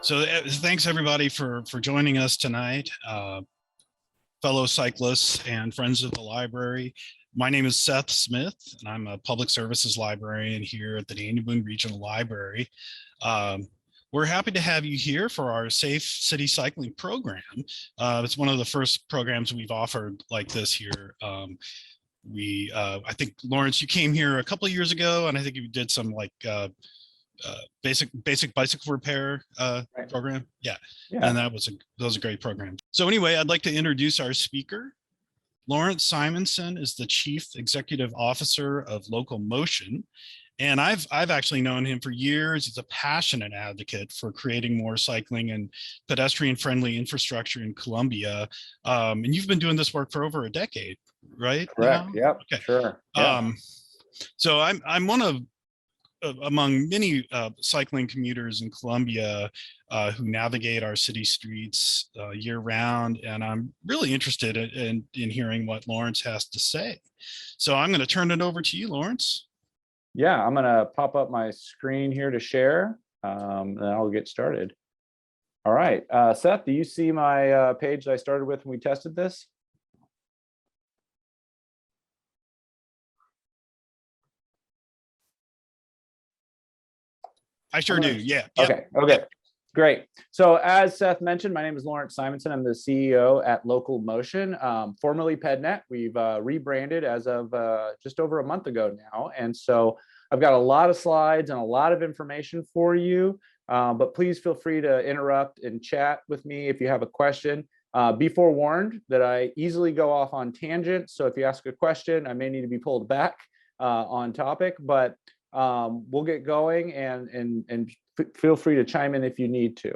Thanks everybody for joining us tonight, fellow cyclists and friends of the library. My name is Seth Smith, and I'm a public services librarian here at the Dyno Regional Library. We're happy to have you here for our Safe City Cycling program. It's one of the first programs we've offered like this here. I think, Lawrence, you came here a couple of years ago, and I think you did some basic bicycle repair Right. program. Yeah. Yeah. And that was a great program. So anyway, I'd like to introduce our speaker. Lawrence Simonson is the Chief Executive Officer of Local Motion. And I've actually known him for years. He's a passionate advocate for creating more cycling and pedestrian-friendly infrastructure in Columbia. And you've been doing this work for over a decade, right? Correct. Now? Yep. Okay. Sure. Yeah. So I'm one of among many cycling commuters in Columbia who navigate our city streets year round, and I'm really interested in hearing what Lawrence has to say. So I'm going to turn it over to you, Lawrence. Yeah, I'm gonna pop up my screen here to share, and I'll get started. All right, Seth, do you see my page that I started with when we tested this? I sure do. Yeah. Okay. Okay. Great. So as Seth mentioned, my name is Lawrence Simonson. I'm the CEO at Local Motion, formerly PedNet. We've rebranded as of just over a month ago now. And so I've got a lot of slides and a lot of information for you, but please feel free to interrupt and chat with me if you have a question. Be forewarned that I easily go off on tangents. So if you ask a question, I may need to be pulled back on topic, but we'll get going and feel free to chime in if you need to.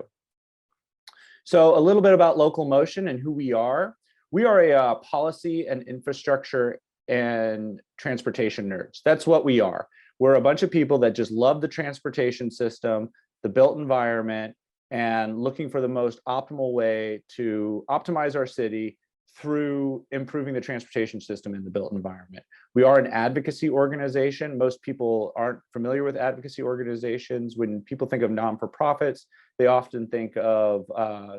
So a little bit about Local Motion and who we are. We are a policy and infrastructure and transportation nerds. That's what we are. We're a bunch of people that just love the transportation system, the built environment, and looking for the most optimal way to optimize our city through improving the transportation system in the built environment. We are an advocacy organization. Most people aren't familiar with advocacy organizations. When people think of non-for-profits, they often think of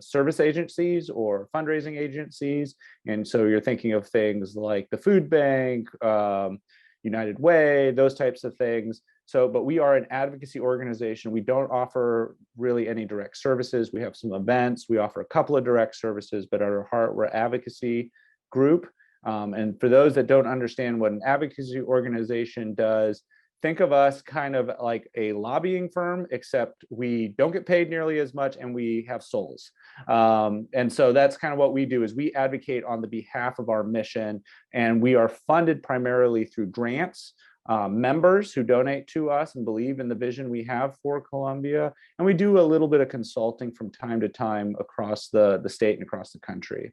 service agencies or fundraising agencies. And so you're thinking of things like the food bank, United Way, those types of things. So, but we are an advocacy organization. We don't offer really any direct services. We have some events. We offer a couple of direct services, but at our heart, we're an advocacy group. And for those that don't understand what an advocacy organization does, think of us kind of like a lobbying firm, except we don't get paid nearly as much and we have souls. And so that's kind of what we do, is we advocate on the behalf of our mission, and we are funded primarily through grants, members who donate to us and believe in the vision we have for Columbia. And we do a little bit of consulting from time to time across the state and across the country.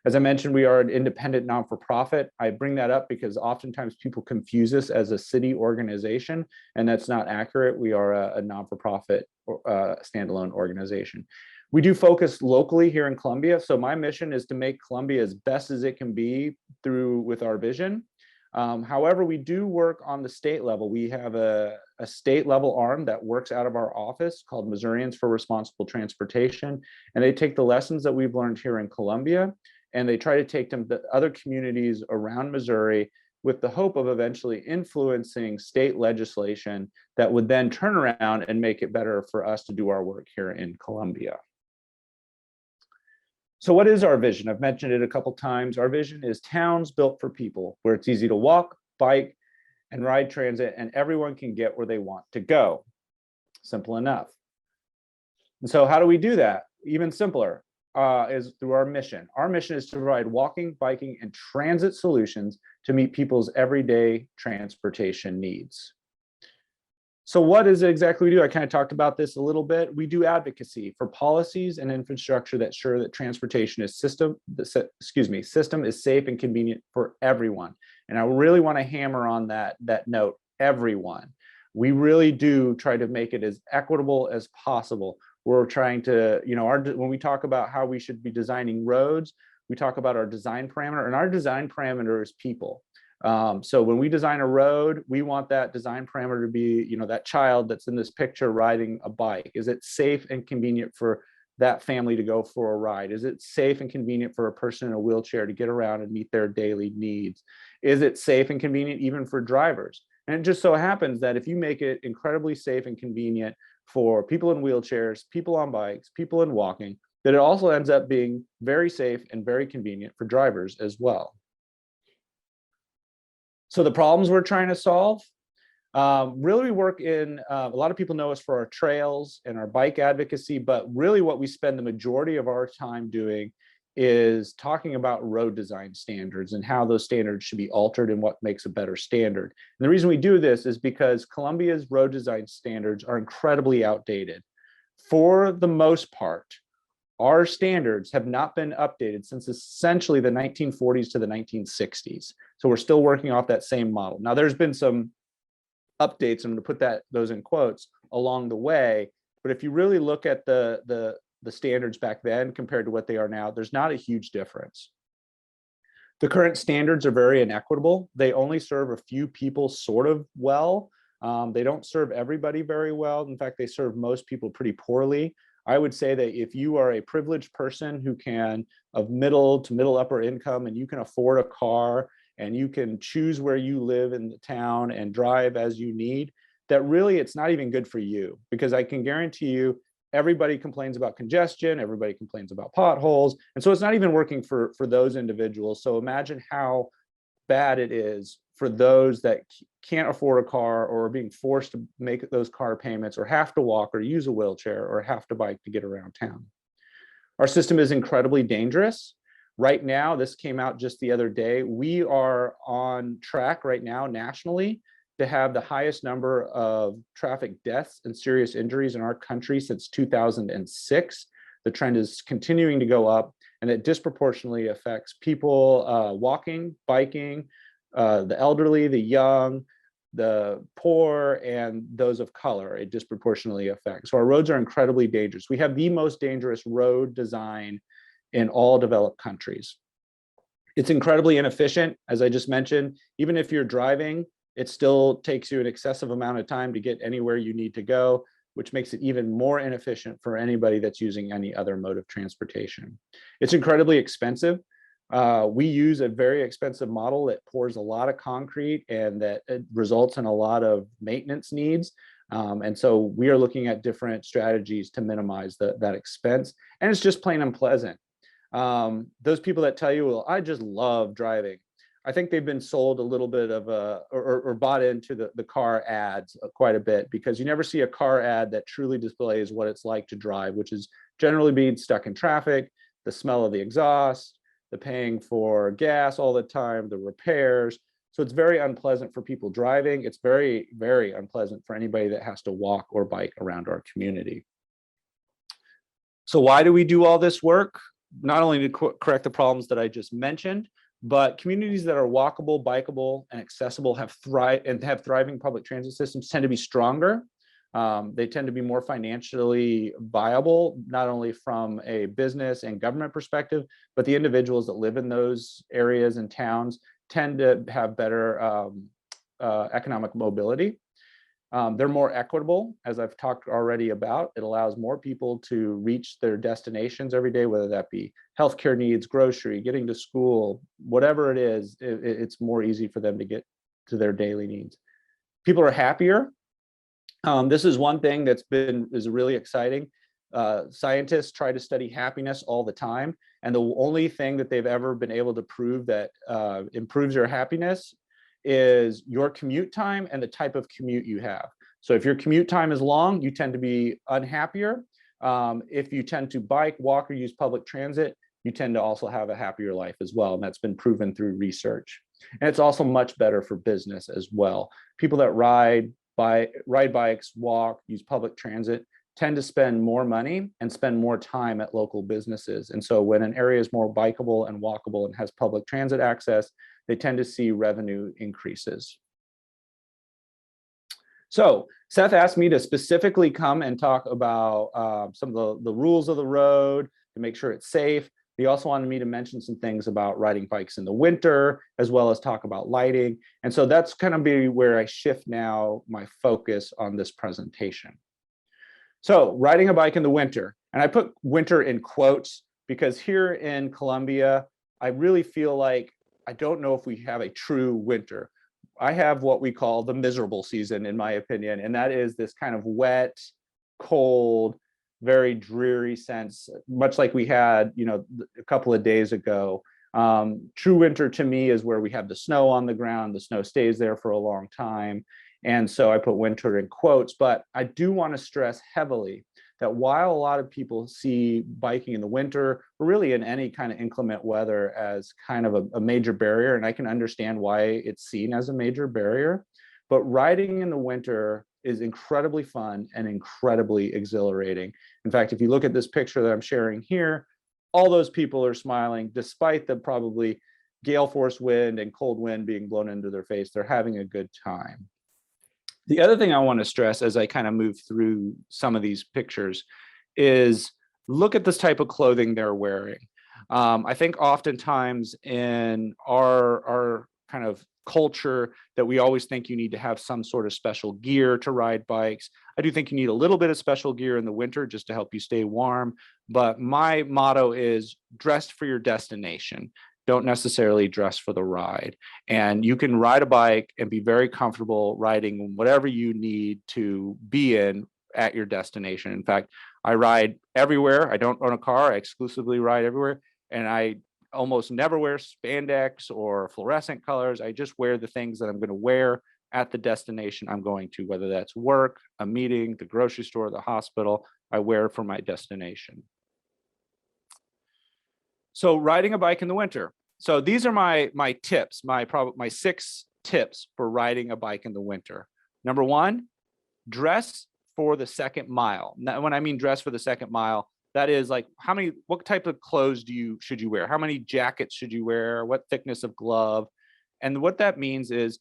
As I mentioned, we are an independent non-for-profit. I bring that up because oftentimes people confuse us as a city organization, and that's not accurate. We are a non-for-profit standalone organization. We do focus locally here in Columbia. So my mission is to make Columbia as best as it can be with our vision. However, we do work on the state level. We have a state level arm that works out of our office called Missourians for Responsible Transportation. And they take the lessons that we've learned here in Columbia, and they try to take them to other communities around Missouri with the hope of eventually influencing state legislation that would then turn around and make it better for us to do our work here in Columbia. So what is our vision? I've mentioned it a couple times. Our vision is towns built for people, where it's easy to walk, bike, and ride transit, and everyone can get where they want to go. Simple enough. And so how do we do that? Even simpler is through our mission. Our mission is to provide walking, biking, and transit solutions to meet people's everyday transportation needs. So what is it exactly we do? I kind of talked about this a little bit. We do advocacy for policies and infrastructure that ensure that transportation is system is safe and convenient for everyone. And I really want to hammer on that note, everyone. We really do try to make it as equitable as possible. We're trying to, when we talk about how we should be designing roads, we talk about our design parameter, and our design parameter is people. So when we design a road, we want that design parameter to be, that child that's in this picture riding a bike. Is it safe and convenient for that family to go for a ride? Is it safe and convenient for a person in a wheelchair to get around and meet their daily needs? Is it safe and convenient even for drivers? And it just so happens that if you make it incredibly safe and convenient for people in wheelchairs, people on bikes, people in walking, that it also ends up being very safe and very convenient for drivers as well. So the problems we're trying to solve, really we work in, a lot of people know us for our trails and our bike advocacy, but really what we spend the majority of our time doing is talking about road design standards and how those standards should be altered and what makes a better standard. And the reason we do this is because Columbia's road design standards are incredibly outdated. For the most part, our standards have not been updated since essentially the 1940s to the 1960s. So we're still working off that same model. Now there's been some updates, I'm going to put those in quotes, along the way. But if you really look at the standards back then compared to what they are now, there's not a huge difference. The current standards are very inequitable. They only serve a few people sort of well. They don't serve everybody very well. In fact, they serve most people pretty poorly. I would say that if you are a privileged person who of middle to middle upper income, and you can afford a car and you can choose where you live in the town and drive as you need, that really it's not even good for you, because I can guarantee you everybody complains about congestion, everybody complains about potholes, and so it's not even working for those individuals. So imagine how bad it is for those that can't afford a car or are being forced to make those car payments or have to walk or use a wheelchair or have to bike to get around town. Our system is incredibly dangerous. Right now, this came out just the other day, we are on track right now nationally to have the highest number of traffic deaths and serious injuries in our country since 2006. The trend is continuing to go up, and it disproportionately affects people walking, biking, the elderly, the young, the poor, and those of color. It disproportionately affects. So our roads are incredibly dangerous. We have the most dangerous road design in all developed countries. It's incredibly inefficient, as I just mentioned. Even if you're driving, it still takes you an excessive amount of time to get anywhere you need to go, which makes it even more inefficient for anybody that's using any other mode of transportation. It's incredibly expensive. We use a very expensive model that pours a lot of concrete and that results in a lot of maintenance needs. And so we are looking at different strategies to minimize that expense. And it's just plain unpleasant. Those people that tell you, well, I just love driving, I think they've been sold a little bit of or bought into the car ads quite a bit, because you never see a car ad that truly displays what it's like to drive, which is generally being stuck in traffic, the smell of the exhaust, the paying for gas all the time, the repairs. So it's very unpleasant for people driving. It's very, very unpleasant for anybody that has to walk or bike around our community. So why do we do all this work? Not only to correct the problems that I just mentioned, but communities that are walkable, bikeable, and accessible have thriving public transit systems tend to be stronger. They tend to be more financially viable, not only from a business and government perspective, but the individuals that live in those areas and towns tend to have better economic mobility. They're more equitable, as I've talked already about. It allows more people to reach their destinations every day, whether that be healthcare needs, grocery, getting to school, whatever it is, it's more easy for them to get to their daily needs. People are happier. This is one thing is really exciting. Scientists try to study happiness all the time, and the only thing that they've ever been able to prove that improves your happiness is your commute time and the type of commute you have. So if your commute time is long, you tend to be unhappier. If you tend to bike, walk, or use public transit, you tend to also have a happier life as well. And that's been proven through research. And it's also much better for business as well. People that ride bikes, walk, use public transit, tend to spend more money and spend more time at local businesses. And so when an area is more bikeable and walkable and has public transit access, they tend to see revenue increases. So Seth asked me to specifically come and talk about some of the rules of the road to make sure it's safe. He also wanted me to mention some things about riding bikes in the winter, as well as talk about lighting. And so that's kind of be where I shift now my focus on this presentation. So riding a bike in the winter, and I put winter in quotes because here in Columbia, I really feel like I don't know if we have a true winter. I have what we call the miserable season, in my opinion, and that is this kind of wet, cold, very dreary sense, much like we had, a couple of days ago. True winter to me is where we have the snow on the ground. The snow stays there for a long time. And so I put winter in quotes, but I do want to stress heavily that while a lot of people see biking in the winter, or really in any kind of inclement weather, as kind of a major barrier, and I can understand why it's seen as a major barrier, but riding in the winter is incredibly fun and incredibly exhilarating. In fact, if you look at this picture that I'm sharing here, all those people are smiling despite the probably gale force wind and cold wind being blown into their face. They're having a good time. The other thing I want to stress as I kind of move through some of these pictures is look at this type of clothing they're wearing. I think oftentimes in our kind of culture that we always think you need to have some sort of special gear to ride bikes. I do think you need a little bit of special gear in the winter just to help you stay warm. But my motto is dress for your destination. Don't necessarily dress for the ride. And you can ride a bike and be very comfortable riding whatever you need to be in at your destination. In fact, I ride everywhere. I don't own a car. I exclusively ride everywhere. And I almost never wear spandex or fluorescent colors. I just wear the things that I'm going to wear at the destination I'm going to, whether that's work, a meeting, the grocery store, the hospital. I wear for my destination. So riding a bike in the winter. So these are my tips, my 6 tips for riding a bike in the winter. Number 1, dress for the second mile. Now, when I mean dress for the second mile, that is like what type of clothes should you wear? How many jackets should you wear? What thickness of glove? And what that means is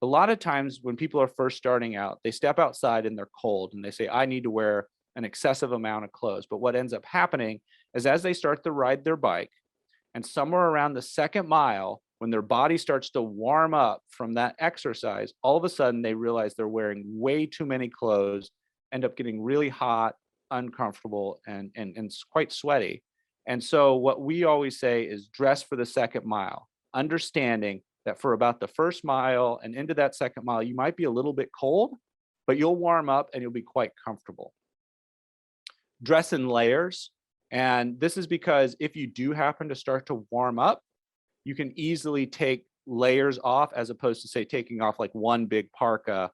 a lot of times when people are first starting out, they step outside and they're cold and they say, I need to wear an excessive amount of clothes. But what ends up happening is as they start to ride their bike, and somewhere around the second mile, when their body starts to warm up from that exercise, all of a sudden they realize they're wearing way too many clothes, end up getting really hot, uncomfortable, and quite sweaty. And so what we always say is dress for the second mile, understanding that for about the first mile and into that second mile, you might be a little bit cold, but you'll warm up and you'll be quite comfortable. Dress in layers. And this is because if you do happen to start to warm up, you can easily take layers off as opposed to say taking off like one big parka,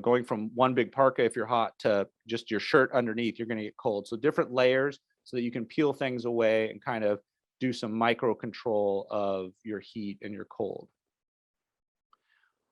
going from one big parka if you're hot to just your shirt underneath, you're going to get cold. So different layers so that you can peel things away and kind of do some micro control of your heat and your cold.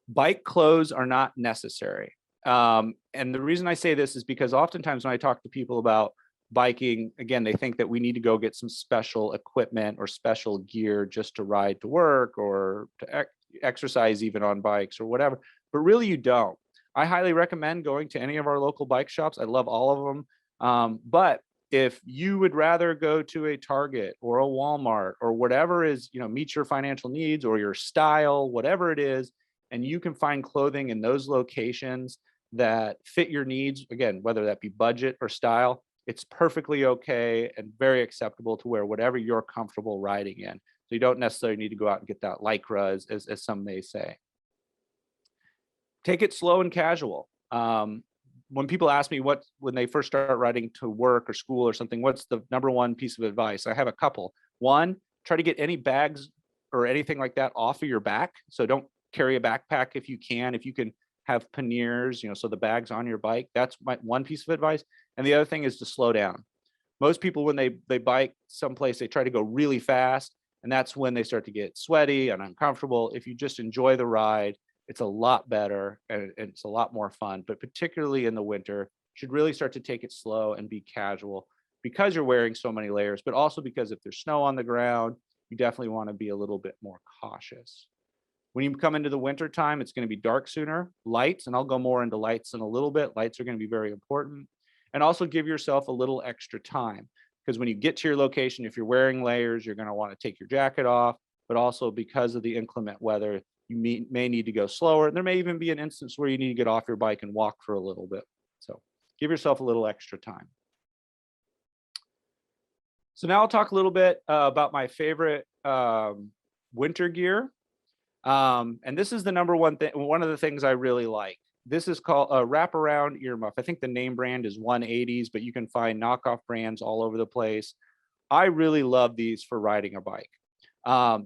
Bike clothes are not necessary. And the reason I say this is because oftentimes when I talk to people about biking, again, they think that we need to go get some special equipment or special gear just to ride to work or to exercise even on bikes or whatever, but really you don't. I highly recommend going to any of our local bike shops. I love all of them. But if you would rather go to a Target or a Walmart or whatever is, meets your financial needs or your style, whatever it is, and you can find clothing in those locations that fit your needs, again, whether that be budget or style, it's perfectly okay and very acceptable to wear whatever you're comfortable riding in. So you don't necessarily need to go out and get that Lycra, as some may say. Take it slow and casual. When people ask me when they first start riding to work or school or something, what's the number one piece of advice? I have a couple. One, try to get any bags or anything like that off of your back. So don't carry a backpack if you can. If you can have panniers, so the bag's on your bike, that's one piece of advice. And the other thing is to slow down. Most people, when they bike someplace, they try to go really fast, and that's when they start to get sweaty and uncomfortable. If you just enjoy the ride, it's a lot better and it's a lot more fun. But particularly in the winter, you should really start to take it slow and be casual because you're wearing so many layers, but also because if there's snow on the ground, you definitely want to be a little bit more cautious. When you come into the winter time, it's going to be dark sooner. Lights, and I'll go more into lights in a little bit. Lights are going to be very important. And also give yourself a little extra time. because when you get to your location, if you're wearing layers, you're going to want to take your jacket off, but also because of the inclement weather, you may need to go slower. There may even be an instance where you need to get off your bike and walk for a little bit. So give yourself a little extra time. So now I'll talk a little bit about my favorite winter gear. And this is the number one thing, one of the things I really like. This is called a wraparound earmuff. I think the name brand is 180s, but you can find knockoff brands all over the place. I really love these for riding a bike.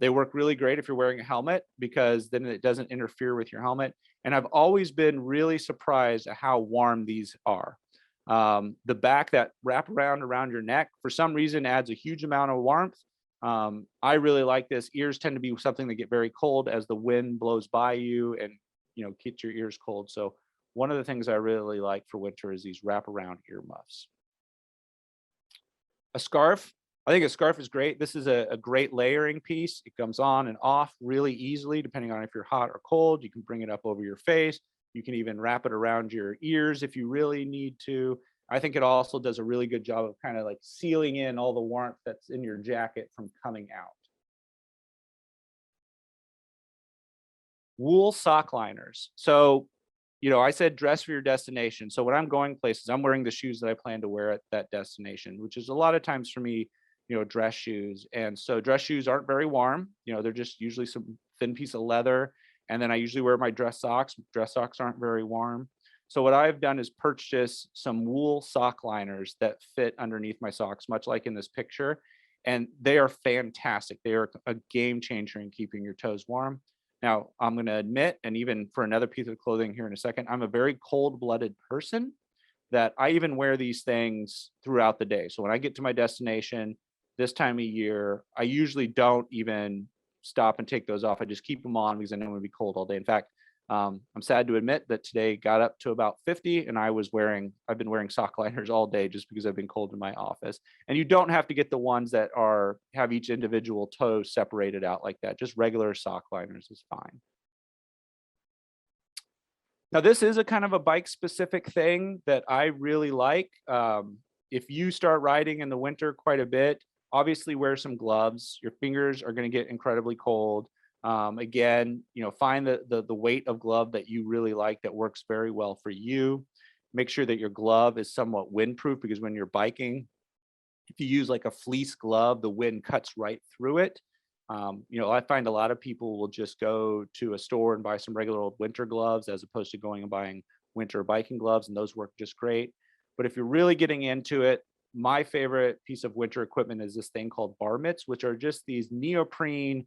They work really great if you're wearing a helmet, because then it doesn't interfere with your helmet. And I've always been really surprised at how warm these are. The back that wrap around your neck, for some reason, adds a huge amount of warmth. I really like this. Ears tend to be something that get very cold as the wind blows by you and, you know, keeps your ears cold. So one of the things I really like for winter is these wraparound earmuffs. A scarf. I think a scarf is great. This is a great layering piece. It comes on and off really easily, depending on if you're hot or cold. You can bring it up over your face. You can even wrap it around your ears if you really need to. I think it also does a really good job of kind of like sealing in all the warmth that's in your jacket from coming out. Wool sock liners. So, you know, I said dress for your destination. So when I'm going places, I'm wearing the shoes that I plan to wear at that destination, which is a lot of times for me, you know, dress shoes. And so dress shoes aren't very warm. You know, they're just usually some thin piece of leather. And then I usually wear my dress socks. Dress socks aren't very warm. So what I've done is purchase some wool sock liners that fit underneath my socks, much like in this picture. And they are fantastic. They are a game changer in keeping your toes warm. Now, I'm going to admit, and even for another piece of clothing here in a second, I'm a very cold-blooded person, that I even wear these things throughout the day. So when I get to my destination this time of year, I usually don't even stop and take those off. I just keep them on because I know I'm going to be cold all day. In fact, I'm sad to admit that today got up to about 50 and I've been wearing sock liners all day just because I've been cold in my office. And you don't have to get the ones that have each individual toe separated out like that. Just regular sock liners is fine. Now, this is a kind of a bike specific thing that I really like. If you start riding in the winter quite a bit, obviously wear some gloves. Your fingers are going to get incredibly cold. Again, you know, find the weight of glove that you really like that works very well for you. Make sure that your glove is somewhat windproof, because when you're biking, if you use like a fleece glove, the wind cuts right through it. You know, I find a lot of people will just go to a store and buy some regular old winter gloves as opposed to going and buying winter biking gloves, and those work just great. But if you're really getting into it, my favorite piece of winter equipment is this thing called bar mitts, which are just these neoprene,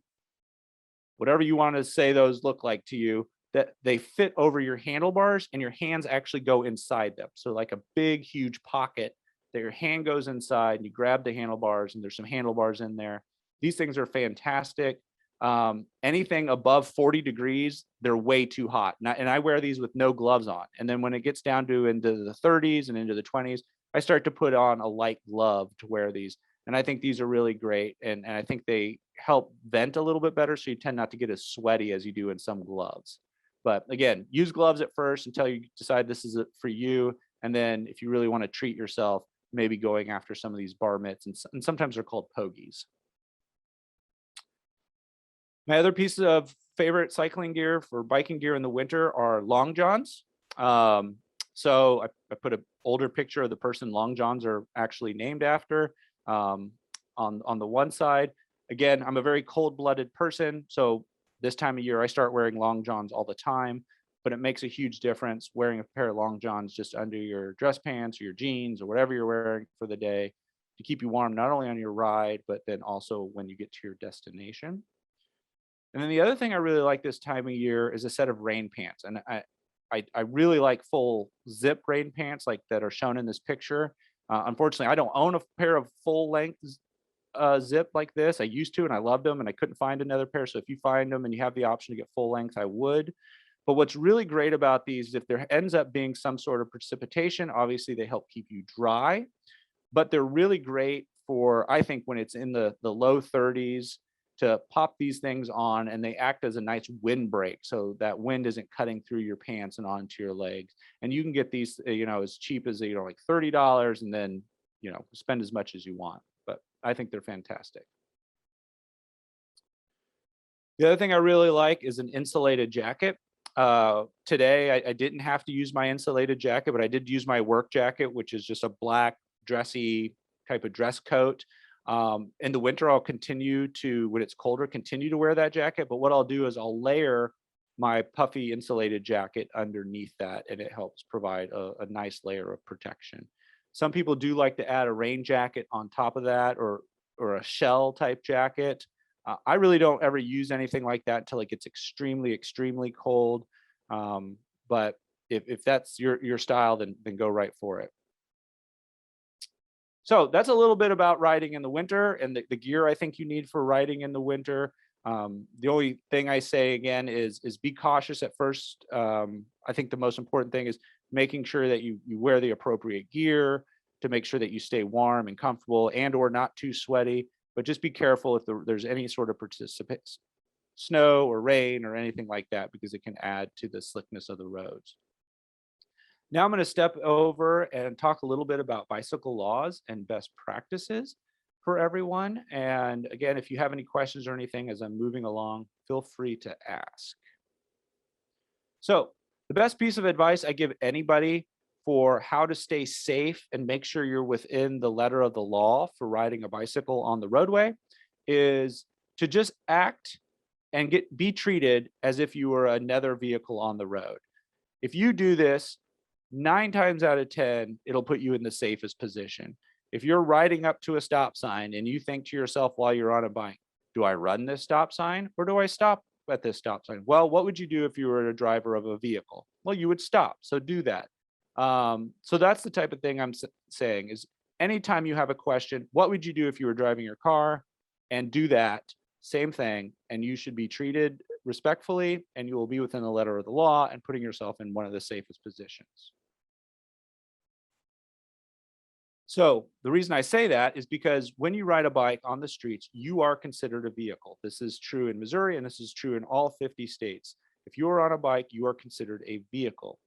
whatever you want to say those look like to you, that they fit over your handlebars and your hands actually go inside them. So like a big, huge pocket that your hand goes inside and you grab the handlebars, and there's some handlebars in there. These things are fantastic. Anything above 40 degrees, they're way too hot. And I wear these with no gloves on. And then when it gets down to into the 30s and into the 20s, I start to put on a light glove to wear these. And I think these are really great. And I think they help vent a little bit better, so you tend not to get as sweaty as you do in some gloves. But again, use gloves at first until you decide this is it for you. And then if you really want to treat yourself, maybe going after some of these bar mitts, and sometimes they're called pogies. My other pieces of favorite cycling gear for biking gear in the winter are long johns. So I put an older picture of the person long johns are actually named after on the one side. Again, I'm a very cold-blooded person, so this time of year I start wearing long johns all the time, but it makes a huge difference wearing a pair of long johns just under your dress pants or your jeans or whatever you're wearing for the day to keep you warm, not only on your ride, but then also when you get to your destination. And then the other thing I really like this time of year is a set of rain pants. And I really like full zip rain pants like that are shown in this picture. Unfortunately, I don't own a pair of full length zip like this. I used to, and I loved them, and I couldn't find another pair. So if you find them and you have the option to get full length, I would. But what's really great about these, if there ends up being some sort of precipitation, obviously they help keep you dry, but they're really great for, I think, when it's in the low 30s, to pop these things on, and they act as a nice windbreak, so that wind isn't cutting through your pants and onto your legs. And you can get these, you know, as cheap as, you know, like $30, and then spend as much as you want, but I think they're fantastic. The other thing I really like is an insulated jacket. Today, I didn't have to use my insulated jacket, but I did use my work jacket, which is just a black dressy type of dress coat. In the winter, I'll continue to, when it's colder, continue to wear that jacket. But what I'll do is I'll layer my puffy insulated jacket underneath that, and it helps provide a nice layer of protection. Some people do like to add a rain jacket on top of that, or a shell type jacket. I really don't ever use anything like that until it gets extremely, extremely cold. But if that's your style, then go right for it. So that's a little bit about riding in the winter and the gear I think you need for riding in the winter. The only thing I say again is be cautious at first. I think the most important thing is making sure that you wear the appropriate gear to make sure that you stay warm and comfortable and or not too sweaty. But just be careful if there's any sort of snow or rain or anything like that, because it can add to the slickness of the roads. Now I'm going to step over and talk a little bit about bicycle laws and best practices for everyone. And again, if you have any questions or anything as I'm moving along, feel free to ask. So the best piece of advice I give anybody for how to stay safe and make sure you're within the letter of the law for riding a bicycle on the roadway is to just act and be treated as if you were another vehicle on the road. If you do this, 9 times out of 10, it'll put you in the safest position. If you're riding up to a stop sign and you think to yourself while you're on a bike, do I run this stop sign or do I stop at this stop sign? Well, what would you do if you were a driver of a vehicle? Well, you would stop. So do that. So that's the type of thing I'm saying is anytime you have a question, what would you do if you were driving your car? And do that same thing. And you should be treated respectfully, and you will be within the letter of the law and putting yourself in one of the safest positions. So the reason I say that is because when you ride a bike on the streets, you are considered a vehicle. This is true in Missouri, and this is true in all 50 states. If you are on a bike, you are considered a vehicle.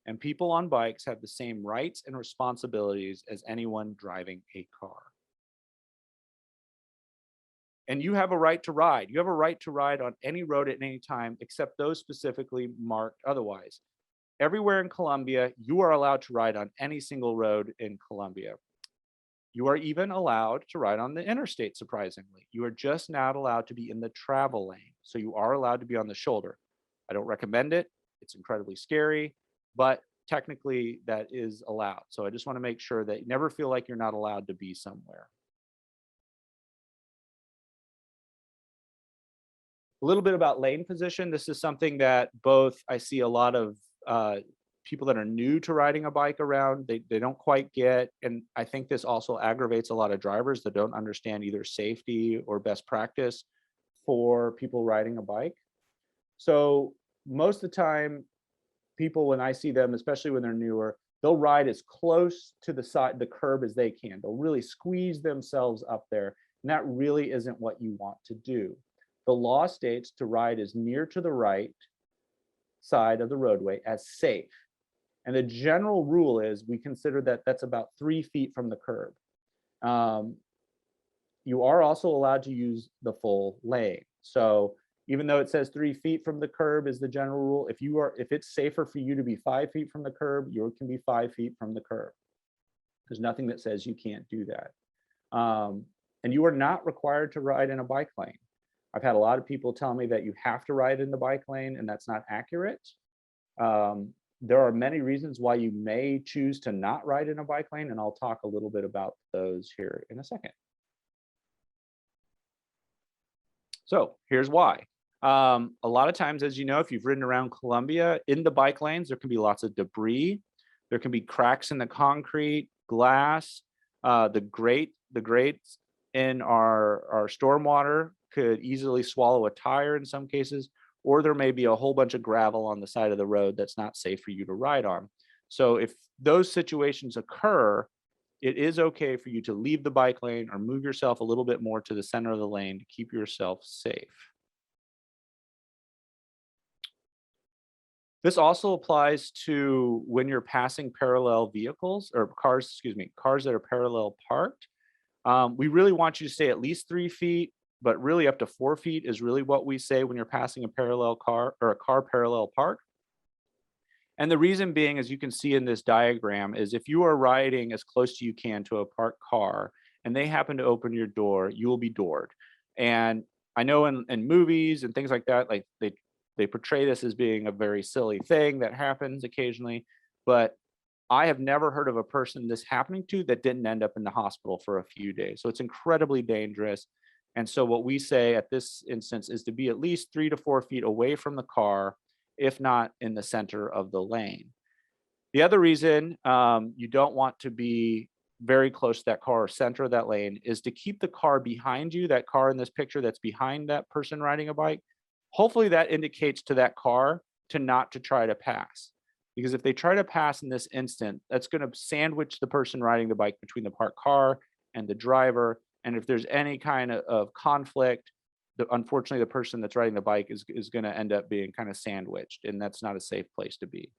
And people on bikes have the same rights and responsibilities as anyone driving a car. And you have a right to ride. You have a right to ride on any road at any time, except those specifically marked otherwise. Everywhere in Columbia, you are allowed to ride on any single road in Columbia. You are even allowed to ride on the interstate, surprisingly. You are just not allowed to be in the travel lane. So you are allowed to be on the shoulder. I don't recommend it. It's incredibly scary, but technically that is allowed. So I just want to make sure that you never feel like you're not allowed to be somewhere. A little bit about lane position. This is something that both I see a lot of people that are new to riding a bike around, they don't quite get. And I think this also aggravates a lot of drivers that don't understand either safety or best practice for people riding a bike. So most of the time, people, when I see them, especially when they're newer, they'll ride as close to the curb as they can. They'll really squeeze themselves up there. And that really isn't what you want to do. The law states to ride as near to the right side of the roadway as safe. And the general rule is we consider that that's about 3 feet from the curb. You are also allowed to use the full lane. So even though it says 3 feet from the curb is the general rule, if it's safer for you to be 5 feet from the curb, you can be 5 feet from the curb. There's nothing that says you can't do that. And you are not required to ride in a bike lane. I've had a lot of people tell me that you have to ride in the bike lane, and that's not accurate. There are many reasons why you may choose to not ride in a bike lane, and I'll talk a little bit about those here in a second. So here's why. A lot of times, as you know, if you've ridden around Columbia, in the bike lanes, there can be lots of debris. There can be cracks in the concrete, glass. The grates in our stormwater could easily swallow a tire in some cases, or there may be a whole bunch of gravel on the side of the road that's not safe for you to ride on. So if those situations occur, it is okay for you to leave the bike lane or move yourself a little bit more to the center of the lane to keep yourself safe. This also applies to when you're passing parallel vehicles or cars, excuse me, cars that are parallel parked. We really want you to stay at least 3 feet, but really up to 4 feet is really what we say when you're passing a parallel car or a car parallel park. And the reason being, as you can see in this diagram, is if you are riding as close to you can to a parked car and they happen to open your door, you will be doored. And I know in movies and things like that, like they portray this as being a very silly thing that happens occasionally, but I have never heard of a person this happening to that didn't end up in the hospital for a few days. So it's incredibly dangerous. And so what we say at this instance is to be at least 3 to 4 feet away from the car, if not in the center of the lane. The other reason you don't want to be very close to that car or center of that lane is to keep the car behind you, that car in this picture that's behind that person riding a bike. Hopefully that indicates to that car to not to try to pass. Because if they try to pass in this instant, that's going to sandwich the person riding the bike between the parked car and the driver. And if there's any kind of conflict, unfortunately, the person that's riding the bike is going to end up being kind of sandwiched, and that's not a safe place to be.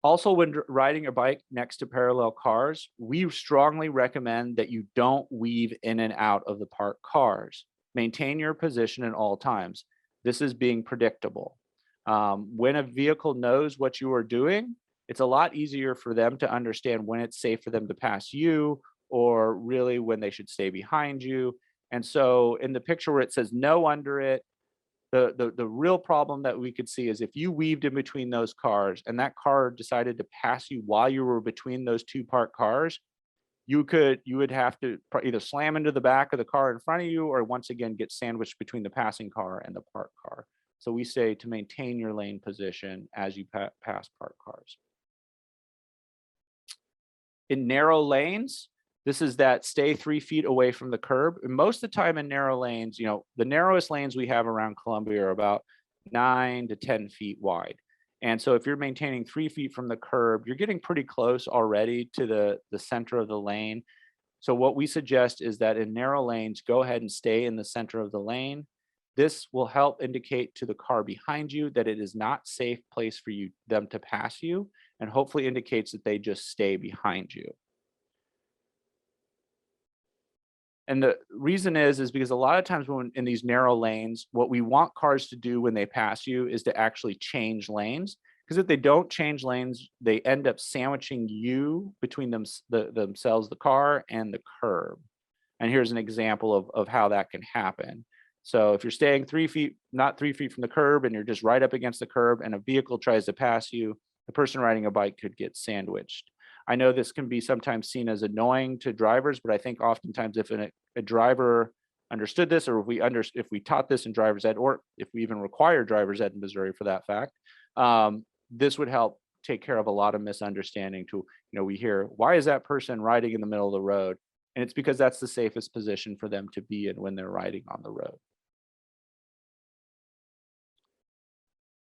Also, when riding a bike next to parallel cars, we strongly recommend that you don't weave in and out of the parked cars. Maintain your position at all times. This is being predictable. When a vehicle knows what you are doing, it's a lot easier for them to understand when it's safe for them to pass you or really when they should stay behind you. And so in the picture where it says no under it, the real problem that we could see is if you weaved in between those cars and that car decided to pass you while you were between those two parked cars, you would have to either slam into the back of the car in front of you or once again get sandwiched between the passing car and the parked car. So we say to maintain your lane position as you pass parked cars. In narrow lanes, this is that stay 3 feet away from the curb. And most of the time in narrow lanes, the narrowest lanes we have around Columbia are about 9 to 10 feet wide. And so if you're maintaining 3 feet from the curb, you're getting pretty close already to the center of the lane. So what we suggest is that in narrow lanes, go ahead and stay in the center of the lane. This will help indicate to the car behind you that it is not a safe place for them to pass you, and hopefully indicates that they just stay behind you. And the reason is because a lot of times when in these narrow lanes, what we want cars to do when they pass you is to actually change lanes. Because if they don't change lanes, they end up sandwiching you between themselves, the car, and the curb. And here's an example of how that can happen. So if you're staying 3 feet, not 3 feet from the curb, and you're just right up against the curb and a vehicle tries to pass you, the person riding a bike could get sandwiched. I know this can be sometimes seen as annoying to drivers, but I think oftentimes if a driver understood this, or if we taught this in driver's ed, or if we even require driver's ed in Missouri for that fact, this would help take care of a lot of misunderstanding we hear, why is that person riding in the middle of the road? And it's because that's the safest position for them to be in when they're riding on the road.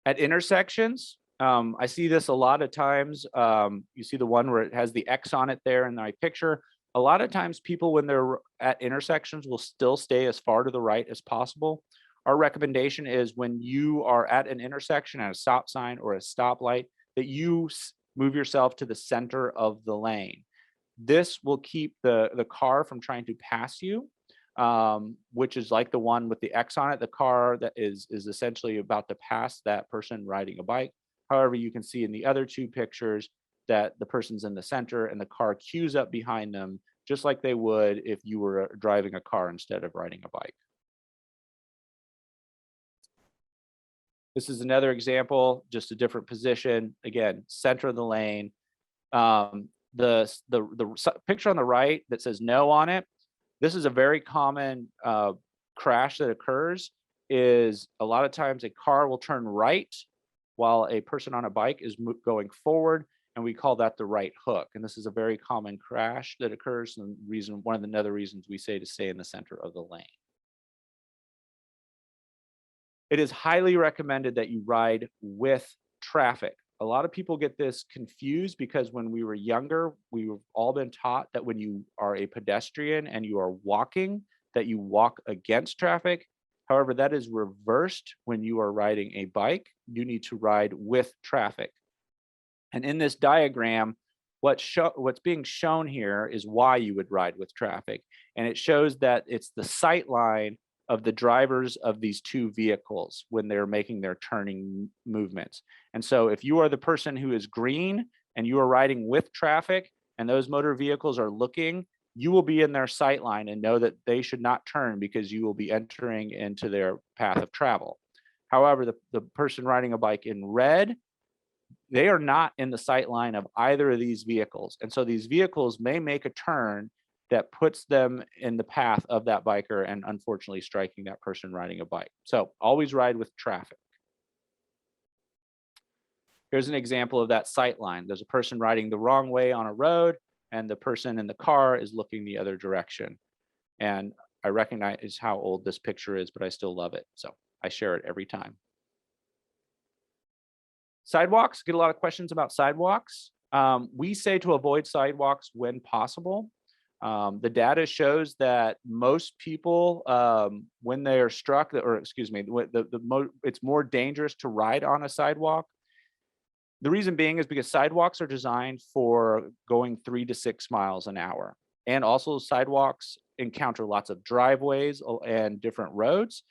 At intersections, I see this a lot of times. You see the one where it has the X on it there in my picture. A lot of times people, when they're at intersections, will still stay as far to the right as possible. Our recommendation is when you are at an intersection, at a stop sign or a stoplight, that you move yourself to the center of the lane. This will keep the car from trying to pass you, which is like the one with the X on it, the car that is essentially about to pass that person riding a bike. However, you can see in the other two pictures that the person's in the center and the car queues up behind them, just like they would if you were driving a car instead of riding a bike. This is another example, just a different position. Again, center of the lane. The picture on the right that says no on it, this is a very common crash that occurs. Is a lot of times a car will turn right while a person on a bike is going forward, and we call that the right hook. And this is a very common crash that occurs, and one of the other reasons we say to stay in the center of the lane. It is highly recommended that you ride with traffic. A lot of people get this confused because when we were younger, we've all been taught that when you are a pedestrian and you are walking, that you walk against traffic. However, that is reversed when you are riding a bike. You need to ride with traffic. And in this diagram, what's being shown here is why you would ride with traffic. And it shows that it's the sight line of the drivers of these two vehicles when they're making their turning movements. And so if you are the person who is green and you are riding with traffic and those motor vehicles are looking, you will be in their sight line and know that they should not turn because you will be entering into their path of travel. However, the person riding a bike in red, they are not in the sight line of either of these vehicles. And so these vehicles may make a turn that puts them in the path of that biker and unfortunately striking that person riding a bike. So always ride with traffic. Here's an example of that sight line. There's a person riding the wrong way on a road and the person in the car is looking the other direction. And I recognize how old this picture is, but I still love it. So I share it every time. Sidewalks, get a lot of questions about sidewalks. We say to avoid sidewalks when possible. The data shows that most people, when they are struck, or excuse me, it's more dangerous to ride on a sidewalk. The reason being is because sidewalks are designed for going 3 to 6 miles an hour. And also sidewalks encounter lots of driveways and different roads,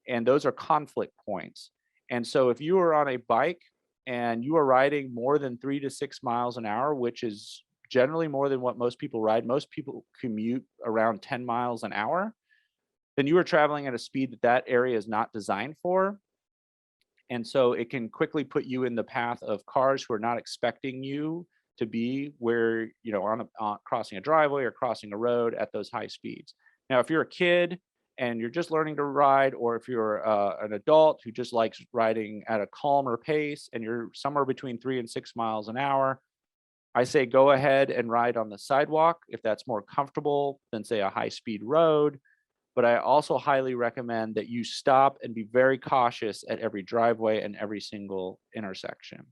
and those are conflict points. And so if you are on a bike and you are riding more than 3 to 6 miles an hour, which is generally more than what most people ride, most people commute around 10 miles an hour, then you are traveling at a speed that area is not designed for. And so it can quickly put you in the path of cars who are not expecting you to be where, you know, on crossing a driveway or crossing a road at those high speeds. Now, if you're a kid and you're just learning to ride, or if you're an adult who just likes riding at a calmer pace and you're somewhere between 3 and 6 miles an hour, I say go ahead and ride on the sidewalk if that's more comfortable than, say, a high-speed road. But I also highly recommend that you stop and be very cautious at every driveway and every single intersection.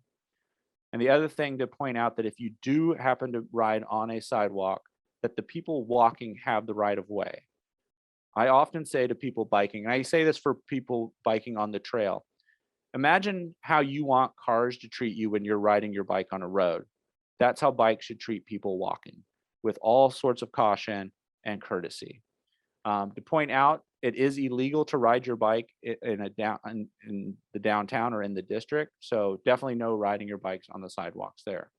And the other thing to point out, that if you do happen to ride on a sidewalk, that the people walking have the right of way. I often say to people biking, and I say this for people biking on the trail, imagine how you want cars to treat you when you're riding your bike on a road. That's how bikes should treat people walking, with all sorts of caution and courtesy. To point out, it is illegal to ride your bike in the downtown or in the district, so definitely no riding your bikes on the sidewalks there.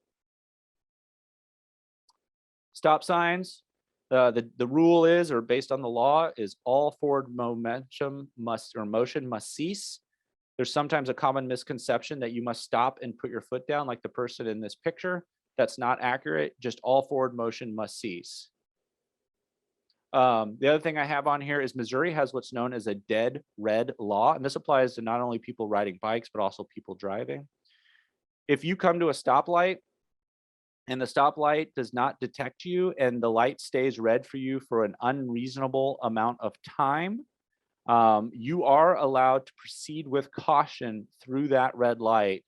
Stop signs. The rule is, or based on the law, is all forward motion must cease. There's sometimes a common misconception that you must stop and put your foot down, like the person in this picture. That's not accurate. Just all forward motion must cease. The other thing I have on here is Missouri has what's known as a dead red law, and this applies to not only people riding bikes, but also people driving. If you come to a stoplight and the stoplight does not detect you and the light stays red for you for an unreasonable amount of time, you are allowed to proceed with caution through that red light,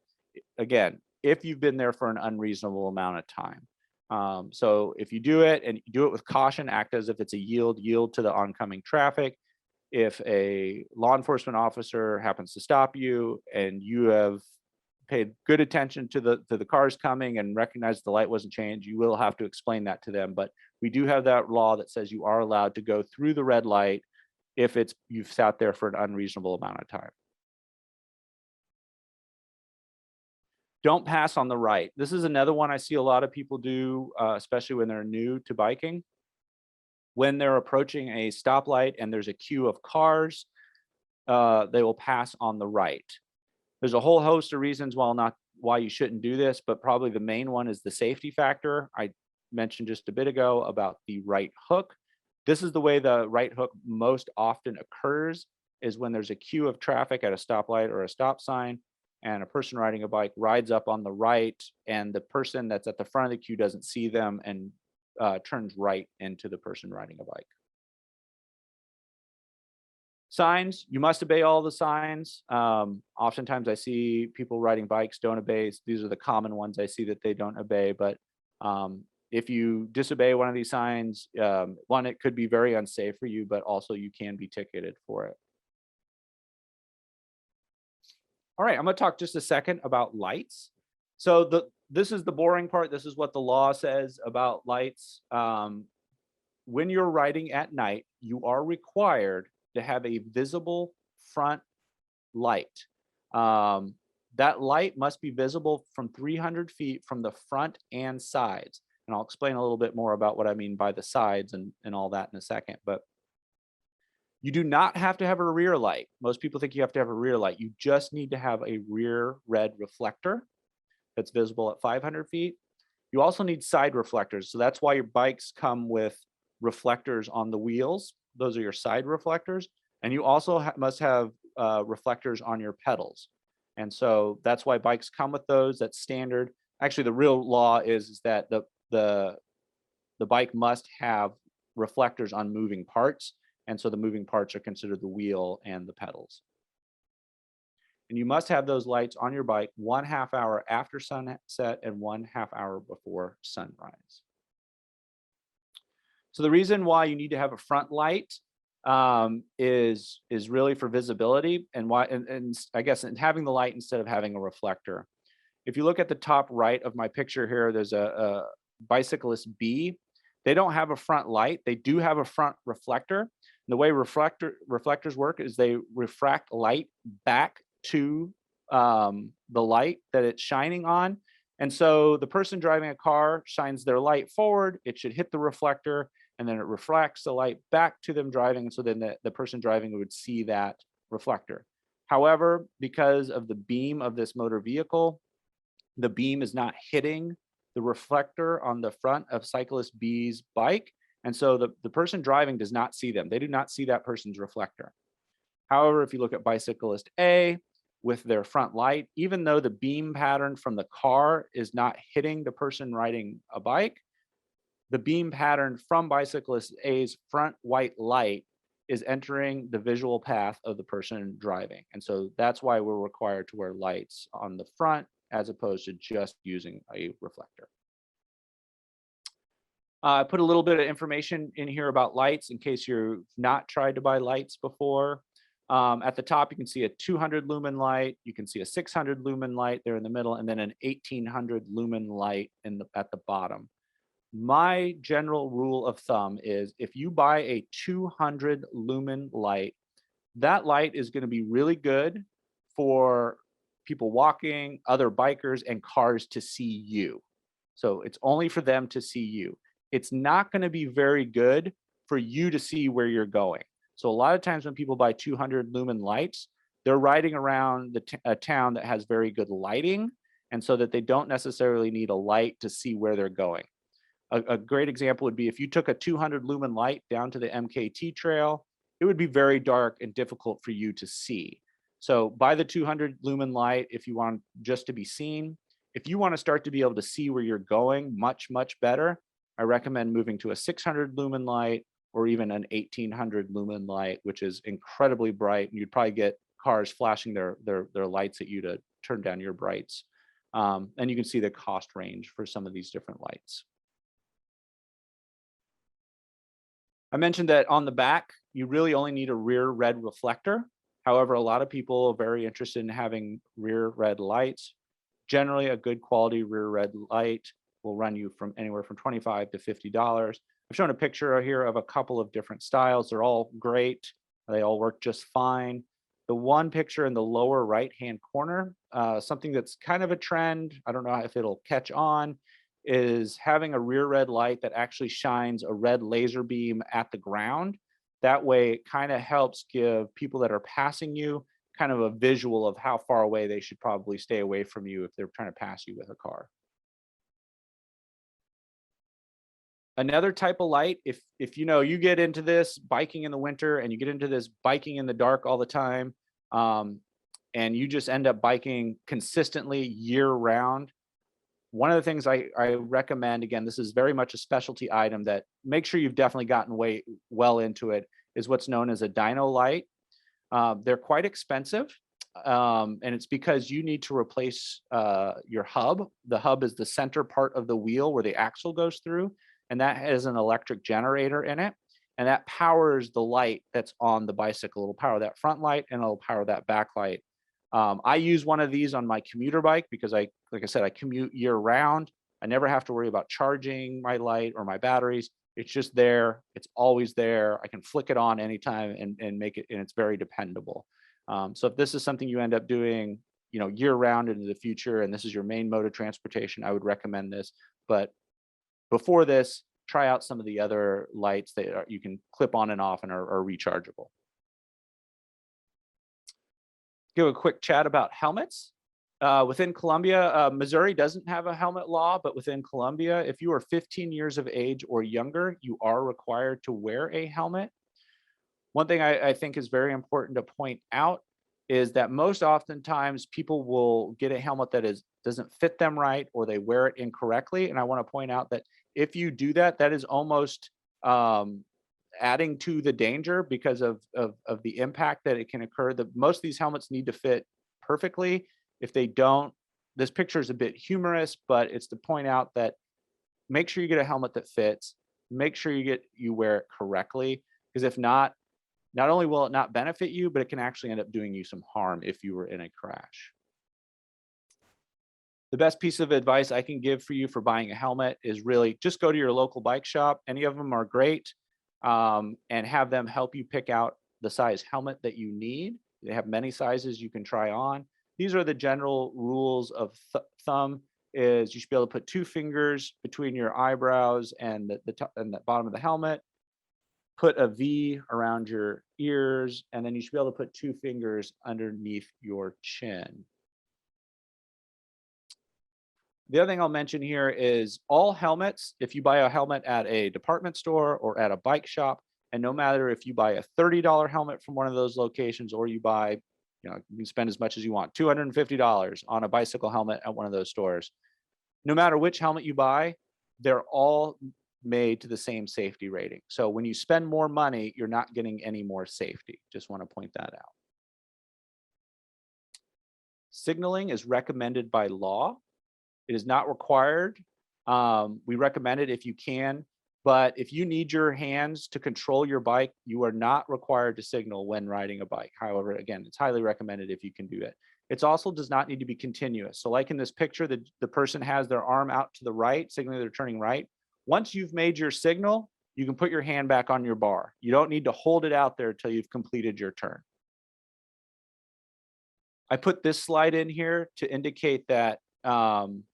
again, if you've been there for an unreasonable amount of time. So if you do it, and you do it with caution, act as if it's a yield to the oncoming traffic. If a law enforcement officer happens to stop you and you have paid good attention to the cars coming and recognize the light wasn't changed, you will have to explain that to them. But we do have that law that says you are allowed to go through the red light if you've sat there for an unreasonable amount of time. Don't pass on the right. This is another one I see a lot of people do, especially when they're new to biking. When they're approaching a stoplight and there's a queue of cars, they will pass on the right. There's a whole host of reasons why you shouldn't do this, but probably the main one is the safety factor. I mentioned just a bit ago about the right hook. This is the way the right hook most often occurs, is when there's a queue of traffic at a stoplight or a stop sign, and a person riding a bike rides up on the right, and the person that's at the front of the queue doesn't see them and turns right into the person riding a bike. Signs, you must obey all the signs. Oftentimes I see people riding bikes don't obey. These are the common ones I see that they don't obey, but if you disobey one of these signs, one, it could be very unsafe for you, but also you can be ticketed for it. All right, I'm going to talk just a second about lights. So this is the boring part. This is what the law says about lights. When you're riding at night, you are required to have a visible front light. That light must be visible from 300 feet from the front and sides. And I'll explain a little bit more about what I mean by the sides and all that in a second. But you do not have to have a rear light. Most people think you have to have a rear light. You just need to have a rear red reflector that's visible at 500 feet. You also need side reflectors. So that's why your bikes come with reflectors on the wheels. Those are your side reflectors. And you also must have reflectors on your pedals. And so that's why bikes come with those. That's standard. Actually, the real law is that the bike must have reflectors on moving parts. And so the moving parts are considered the wheel and the pedals. And you must have those lights on your bike 1/2 hour after sunset and 1/2 hour before sunrise. So the reason why you need to have a front light is really for visibility, and why, and I guess, and having the light instead of having a reflector. If you look at the top right of my picture here, there's a bicyclist B. They don't have a front light. They do have a front reflector. And the way reflectors work is they refract light back to the light that it's shining on. And so the person driving a car shines their light forward, it should hit the reflector, and then it reflects the light back to them driving. And so then the person driving would see that reflector. However, because of the beam of this motor vehicle, the beam is not hitting the reflector on the front of cyclist B's bike. And so the person driving does not see them. They do not see that person's reflector. However, if you look at bicyclist A with their front light, even though the beam pattern from the car is not hitting the person riding a bike, the beam pattern from bicyclist A's front white light is entering the visual path of the person driving. And so that's why we're required to wear lights on the front as opposed to just using a reflector. I put a little bit of information in here about lights in case you've not tried to buy lights before. At the top, you can see a 200 lumen light. You can see a 600 lumen light there in the middle, and then an 1800 lumen light at the bottom. My general rule of thumb is if you buy a 200 lumen light, that light is going to be really good for people walking, other bikers, and cars to see you. So it's only for them to see you. It's not going to be very good for you to see where you're going. So a lot of times when people buy 200 lumen lights, they're riding around a town that has very good lighting, and so that they don't necessarily need a light to see where they're going. A great example would be if you took a 200 lumen light down to the MKT trail, it would be very dark and difficult for you to see. So buy the 200 lumen light if you want just to be seen. If you want to start to be able to see where you're going much, much better, I recommend moving to a 600 lumen light or even an 1800 lumen light, which is incredibly bright. And you'd probably get cars flashing their lights at you to turn down your brights. And you can see the cost range for some of these different lights. I mentioned that on the back, you really only need a rear red reflector. However, a lot of people are very interested in having rear red lights. Generally, a good quality rear red light will run you from anywhere from $25 to $50. I've shown a picture here of a couple of different styles. They're all great. They all work just fine. The one picture in the lower right-hand corner, something that's kind of a trend, I don't know if it'll catch on, is having a rear red light that actually shines a red laser beam at the ground. That way it kind of helps give people that are passing you kind of a visual of how far away they should probably stay away from you if they're trying to pass you with a car. Another type of light, if you know you get into this biking in the winter and you get into this biking in the dark all the time, and you just end up biking consistently year round, one of the things I recommend, again, this is very much a specialty item that make sure you've definitely gotten well into it, is what's known as a dyno light. They're quite expensive, and it's because you need to replace your hub. The hub is the center part of the wheel where the axle goes through, and that has an electric generator in it, and that powers the light that's on the bicycle. It'll power that front light and it'll power that back light. I use one of these on my commuter bike because like I said, I commute year round. I never have to worry about charging my light or my batteries. It's just there. It's always there. I can flick it on anytime and make it, and it's very dependable. So if this is something you end up doing, year round into the future, and this is your main mode of transportation, I would recommend this. But before this, try out some of the other lights that you can clip on and off and are rechargeable. Give a quick chat about helmets. Within Columbia, Missouri doesn't have a helmet law, but within Columbia, if you are 15 years of age or younger, you are required to wear a helmet. One thing I think is very important to point out is that most oftentimes people will get a helmet that doesn't fit them right, or they wear it incorrectly. And I want to point out that if you do that, that is almost adding to the danger because of the impact that it can occur. Most of these helmets need to fit perfectly. If they don't, this picture is a bit humorous, but it's to point out that make sure you get a helmet that fits, make sure you wear it correctly, because if not only will it not benefit you, but it can actually end up doing you some harm if you were in a crash. The best piece of advice I can give for you for buying a helmet is really just go to your local bike shop. Any of them are great, and have them help you pick out the size helmet that you need. They have many sizes you can try on. These are the general rules of thumb. Is you should be able to put 2 fingers between your eyebrows and the bottom of the helmet. Put a V around your ears, and then you should be able to put 2 fingers underneath your chin. The other thing I'll mention here is all helmets, if you buy a helmet at a department store or at a bike shop, and no matter if you buy a $30 helmet from one of those locations or you buy, you can spend as much as you want, $250 on a bicycle helmet at one of those stores. No matter which helmet you buy, they're all made to the same safety rating. So when you spend more money, you're not getting any more safety. Just want to point that out. Signaling is recommended by law. It is not required. We recommend it if you can, but if you need your hands to control your bike, you are not required to signal when riding a bike. However, again, it's highly recommended if you can do it. It also does not need to be continuous. So like in this picture, the person has their arm out to the right, signaling they're turning right. Once you've made your signal, you can put your hand back on your bar. You don't need to hold it out there until you've completed your turn. I put this slide in here to indicate that the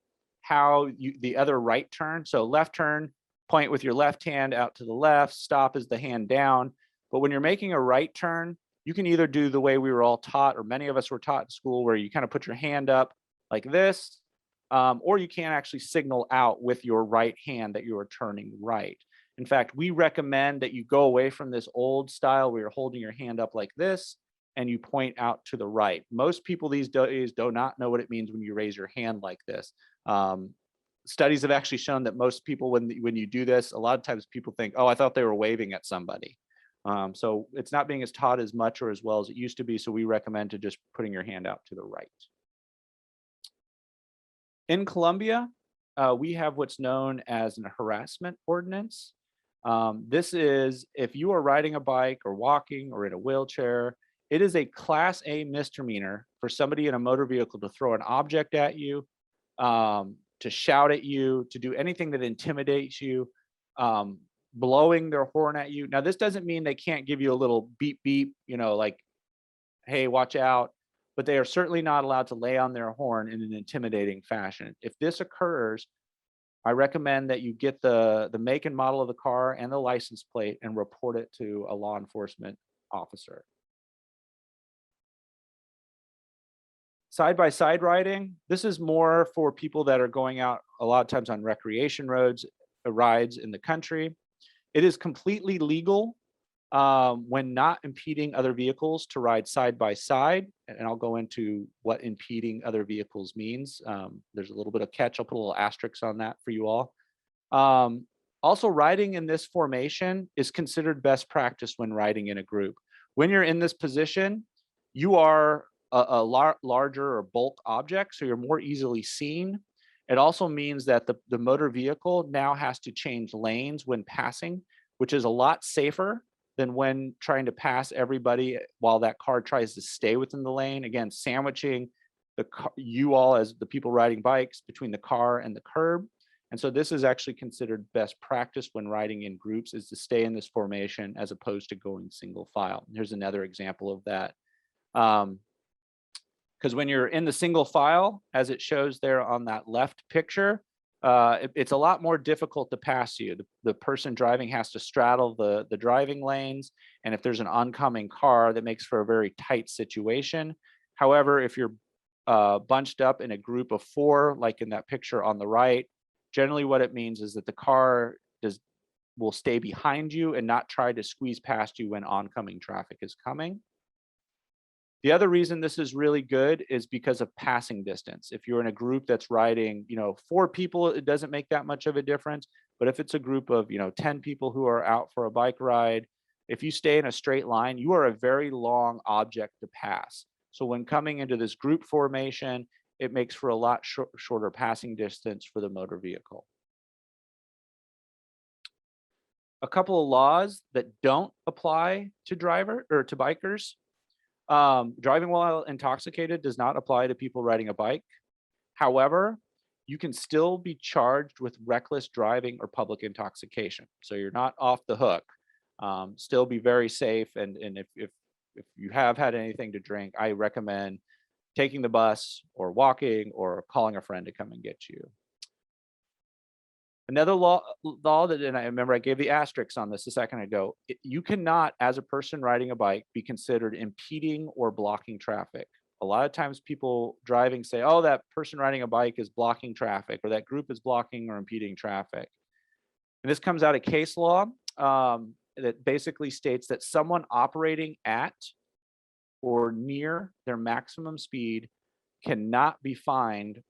other right turn. So left turn, point with your left hand out to the left, stop is the hand down. But when you're making a right turn, you can either do the way we were all taught, or many of us were taught in school, where you kind of put your hand up like this, or you can actually signal out with your right hand that you are turning right. In fact, we recommend that you go away from this old style where you're holding your hand up like this and you point out to the right. Most people these days do not know what it means when you raise your hand like this. Studies have actually shown that most people, when you do this, a lot of times people think, oh, I thought they were waving at somebody. So it's not being as taught as much or as well as it used to be. So we recommend to just putting your hand out to the right. In Columbia, we have what's known as an harassment ordinance. This is if you are riding a bike or walking or in a wheelchair, it is a Class A misdemeanor for somebody in a motor vehicle to throw an object at you, to shout at you, to do anything that intimidates you, blowing their horn at you. Now, this doesn't mean they can't give you a little beep, beep, like, hey, watch out. But they are certainly not allowed to lay on their horn in an intimidating fashion. If this occurs, I recommend that you get the make and model of the car and the license plate and report it to a law enforcement officer. Side-by-side riding, this is more for people that are going out a lot of times on recreation roads, rides in the country. It is completely legal when not impeding other vehicles to ride side by side. And I'll go into what impeding other vehicles means. There's a little bit of catch. I'll put a little asterisk on that for you all. Also, riding in this formation is considered best practice when riding in a group. When you're in this position, you are a larger or bulk object, so you're more easily seen. It also means that the motor vehicle now has to change lanes when passing, which is a lot safer than when trying to pass everybody while that car tries to stay within the lane. Again, sandwiching you all as the people riding bikes between the car and the curb. And so this is actually considered best practice when riding in groups, is to stay in this formation as opposed to going single file. Here's another example of that. Because when you're in the single file, as it shows there on that left picture, it's a lot more difficult to pass you. The person driving has to straddle the driving lanes. And if there's an oncoming car, that makes for a very tight situation. However, if you're bunched up in a group of 4, like in that picture on the right, generally what it means is that the car will stay behind you and not try to squeeze past you when oncoming traffic is coming. The other reason this is really good is because of passing distance. If you're in a group that's riding, 4 people, it doesn't make that much of a difference. But if it's a group of, 10 people who are out for a bike ride, if you stay in a straight line, you are a very long object to pass. So when coming into this group formation, it makes for a lot shorter passing distance for the motor vehicle. A couple of laws that don't apply to bikers. Driving while intoxicated does not apply to people riding a bike. However, you can still be charged with reckless driving or public intoxication. So you're not off the hook. Still be very safe. And if you have had anything to drink, I recommend taking the bus or walking or calling a friend to come and get you. Another law that, and I remember I gave the asterisks on this a second ago, you cannot, as a person riding a bike, be considered impeding or blocking traffic. A lot of times people driving say, oh, that person riding a bike is blocking traffic, or that group is blocking or impeding traffic. And this comes out of case law that basically states that someone operating at or near their maximum speed cannot be fined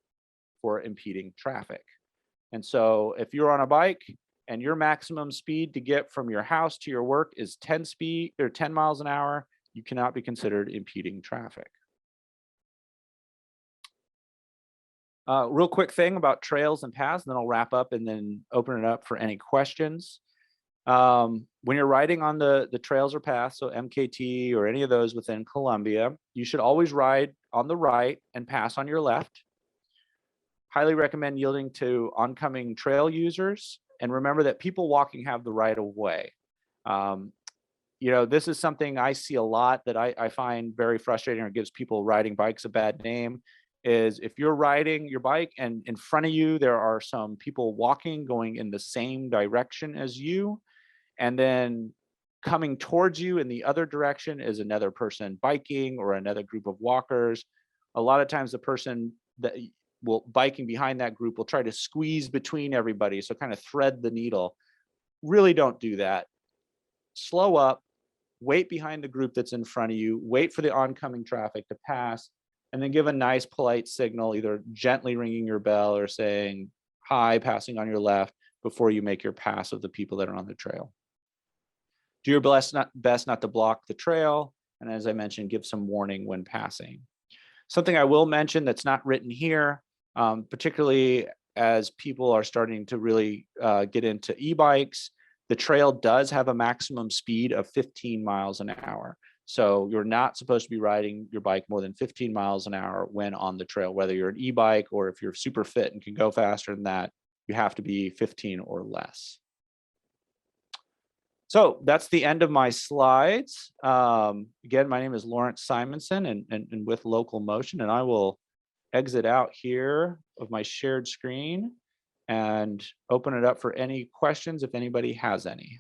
for impeding traffic. And so if you're on a bike and your maximum speed to get from your house to your work is 10 miles an hour, you cannot be considered impeding traffic. Real quick thing about trails and paths, and then I'll wrap up and then open it up for any questions. When you're riding on the trails or paths, so MKT or any of those within Columbia, you should always ride on the right and pass on your left. Highly recommend yielding to oncoming trail users. And remember that people walking have the right of way. This is something I see a lot that I find very frustrating, or gives people riding bikes a bad name, is if you're riding your bike and in front of you, there are some people walking going in the same direction as you, and then coming towards you in the other direction is another person biking or another group of walkers. A lot of times the person that biking behind that group will try to squeeze between everybody, so kind of thread the needle. Really don't do that. Slow up, wait behind the group that's in front of you, wait for the oncoming traffic to pass, and then give a nice polite signal, either gently ringing your bell or saying hi, passing on your left, before you make your pass of the people that are on the trail. Do your best not to block the trail, and as I mentioned, give some warning when passing. Something I will mention that's not written here, particularly as people are starting to really get into e-bikes, the trail does have a maximum speed of 15 miles an hour. So you're not supposed to be riding your bike more than 15 miles an hour when on the trail, whether you're an e-bike or if you're super fit and can go faster than that, you have to be 15 or less. So that's the end of my slides. Again, my name is Lawrence Simonson and with Local Motion, and I will exit out here of my shared screen and open it up for any questions if anybody has any.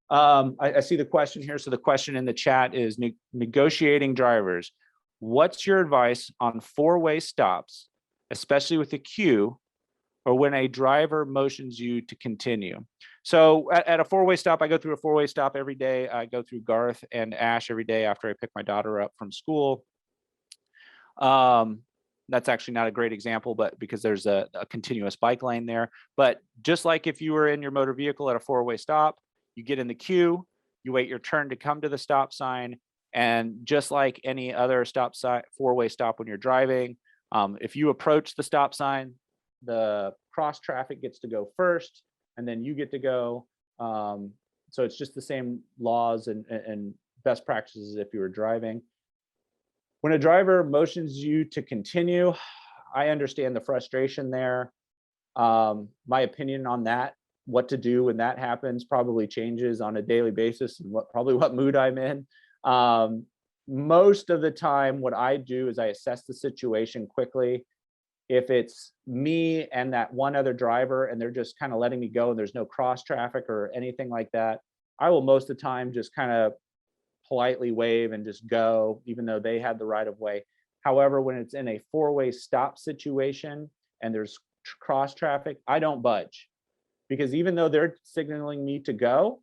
I see the question here. So the question in the chat is negotiating drivers. What's your advice on four-way stops, especially with the queue, or when a driver motions you to continue? So at a four-way stop, I go through a four-way stop every day. I go through Garth and Ash every day after I pick my daughter up from school. That's actually not a great example, but because there's a continuous bike lane there. But just like if you were in your motor vehicle at a four-way stop, you get in the queue, you wait your turn to come to the stop sign, And just like any other stop sign, four-way stop when you're driving, if you approach the stop sign, the cross traffic gets to go first, and then you get to go. So it's just the same laws and best practices if you were driving. When a driver motions you to continue, I understand the frustration there. My opinion on that, what to do when that happens, probably changes on a daily basis and probably what mood I'm in. Most of the time, what I do is I assess the situation quickly. If it's me and that one other driver and they're just kind of letting me go and there's no cross traffic or anything like that, I will most of the time just kind of politely wave and just go, even though they had the right of way. However, when it's in a four-way stop situation and there's cross traffic, I don't budge, because even though they're signaling me to go,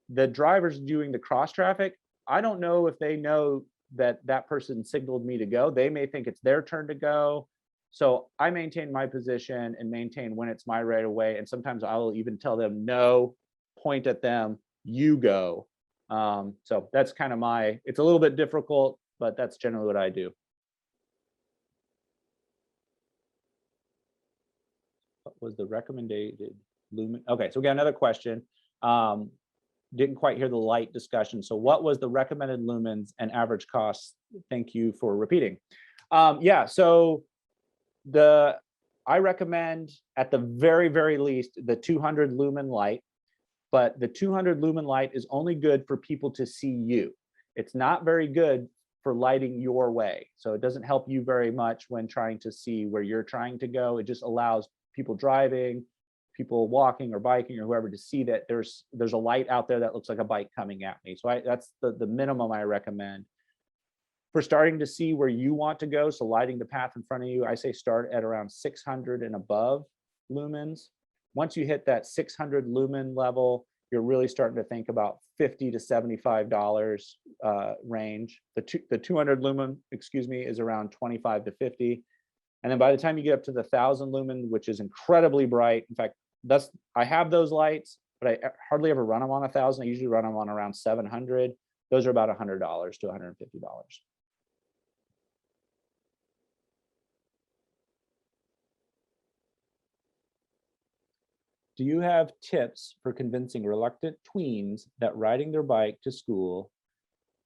the driver's doing the cross traffic. I don't know if they know that that person signaled me to go. They may think it's their turn to go. So I maintain my position and maintain when it's my right of way. And sometimes I will even tell them, no, point at them, you go. So that's kind of it's a little bit difficult, but that's generally what I do. What was the recommended lumen? Okay, so we got another question. Didn't quite hear the light discussion. So what was the recommended lumens and average cost? Thank you for repeating. Yeah, so I recommend at the very, very least the 200 lumen light, but the 200 lumen light is only good for people to see you. It's not very good for lighting your way. So it doesn't help you very much when trying to see where you're trying to go. It just allows people driving, people walking or biking or whoever to see that there's a light out there that looks like a bike coming at me. So that's the minimum I recommend. For starting to see where you want to go, so lighting the path in front of you, I say start at around 600 and above lumens. Once you hit that 600 lumen level, you're really starting to think about $50 to $75 range. The 200 lumen, is around 25 to 50. And then by the time you get up to the 1,000 lumen, which is incredibly bright, in fact, I have those lights, but I hardly ever run them on 1,000. I usually run them on around 700. Those are about $100 to $150. Do you have tips for convincing reluctant tweens that riding their bike to school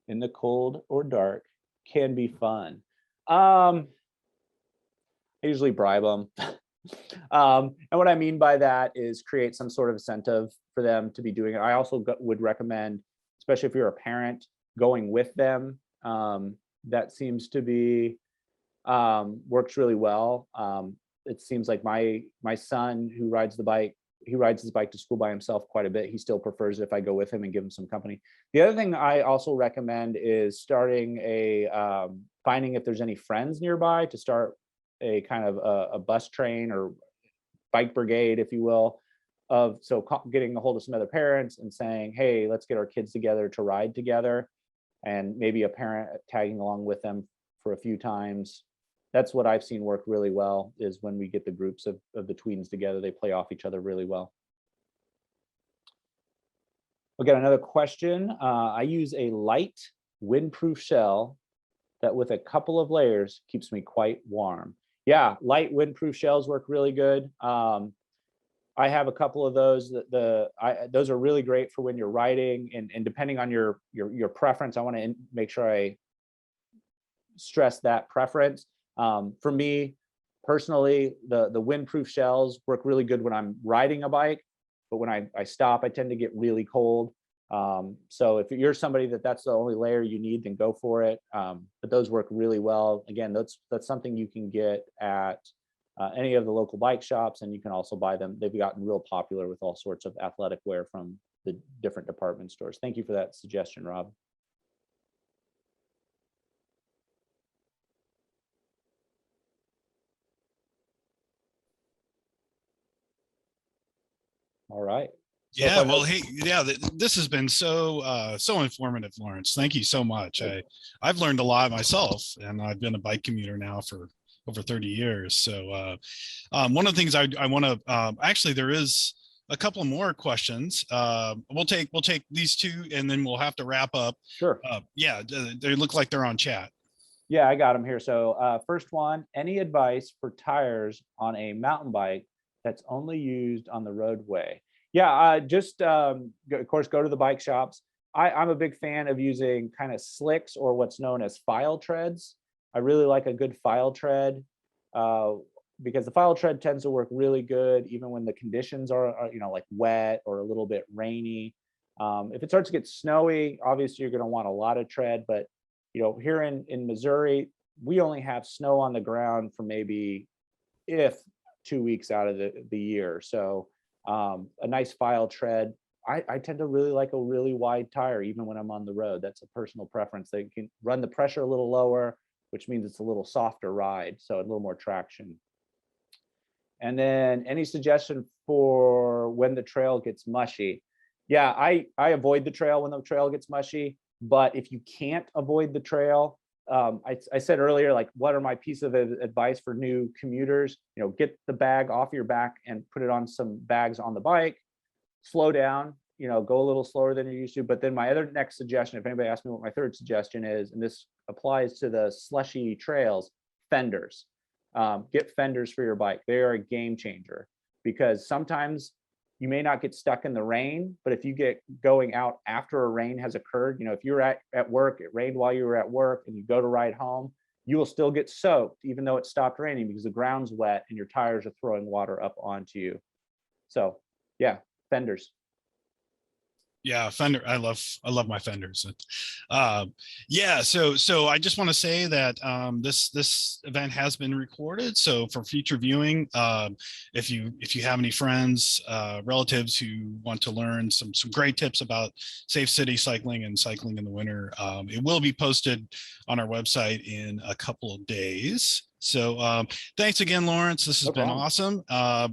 in the cold or dark can be fun? I usually bribe them. And what I mean by that is create some sort of incentive for them to be doing it. I also would recommend, especially if you're a parent, going with them. That seems to be works really well. It seems like my son, who rides the bike, he rides his bike to school by himself quite a bit. He still prefers it if I go with him and give him some company. The other thing I also recommend is starting finding if there's any friends nearby to start a kind of a bus train or bike brigade, if you will, getting a hold of some other parents and saying, hey, let's get our kids together to ride together, and maybe a parent tagging along with them for a few times. That's what I've seen work really well, is when we get the groups of the tweens together, they play off each other really well. We'll get another question. I use a light windproof shell that with a couple of layers keeps me quite warm. Yeah, light windproof shells work really good. I have a couple of those. Those are really great for when you're riding, and depending on your preference, I want to make sure I stress that preference. For me personally, the windproof shells work really good when I'm riding a bike, but when I stop, I tend to get really cold. So if you're somebody that's the only layer you need, then go for it. But those work really well. Again, that's something you can get at any of the local bike shops, and you can also buy them. They've gotten real popular with all sorts of athletic wear from the different department stores. Thank you for that suggestion, Rob. All right. So yeah, well, hey, yeah, this has been so informative, Lawrence. Thank you so much. I've learned a lot myself, and I've been a bike commuter now for over 30 years. So one of the things I want to actually, there is a couple more questions. We'll take these two, and then we'll have to wrap up. Sure. Yeah, they look like they're on chat. Yeah, I got them here. So first one, any advice for tires on a mountain bike that's only used on the roadway? Yeah, just of course, go to the bike shops. I'm a big fan of using kind of slicks or what's known as file treads. I really like a good file tread uh, because the file tread tends to work really good even when the conditions are like wet or a little bit rainy. If it starts to get snowy, obviously you're going to want a lot of tread, but here in Missouri, we only have snow on the ground for maybe if 2 weeks out of the year. So a nice file tread. I tend to really like a really wide tire, even when I'm on the road. That's a personal preference. They can run the pressure a little lower, which means it's a little softer ride, so a little more traction. And then any suggestion for when the trail gets mushy? Yeah, I avoid the trail when the trail gets mushy. But if you can't avoid the trail, I said earlier, like, what are my piece of advice for new commuters? Get the bag off your back and put it on some bags on the bike. Slow down, go a little slower than you're used to. But then my other next suggestion, if anybody asks me what my third suggestion is, and this applies to the slushy trails, fenders. Get fenders for your bike. They are a game changer because sometimes you may not get stuck in the rain, but if you get going out after a rain has occurred, if you're at work, it rained while you were at work and you go to ride home, you will still get soaked even though it stopped raining because the ground's wet and your tires are throwing water up onto you. So yeah, fenders. Yeah, fender. I love my fenders. Yeah, so I just want to say that this event has been recorded. So for future viewing, if you have any friends, relatives who want to learn some great tips about safe city cycling and cycling in the winter, it will be posted on our website in a couple of days. So thanks again, Lawrence. This has been awesome. I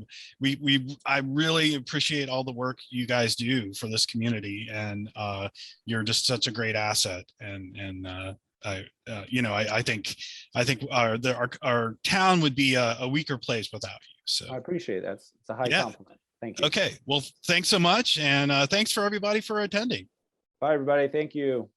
really appreciate all the work you guys do for this community, and you're just such a great asset. And I think our town would be a weaker place without you. So I appreciate that. It's a high compliment. Thank you. Okay. Well, thanks so much, and thanks for everybody for attending. Bye, everybody. Thank you.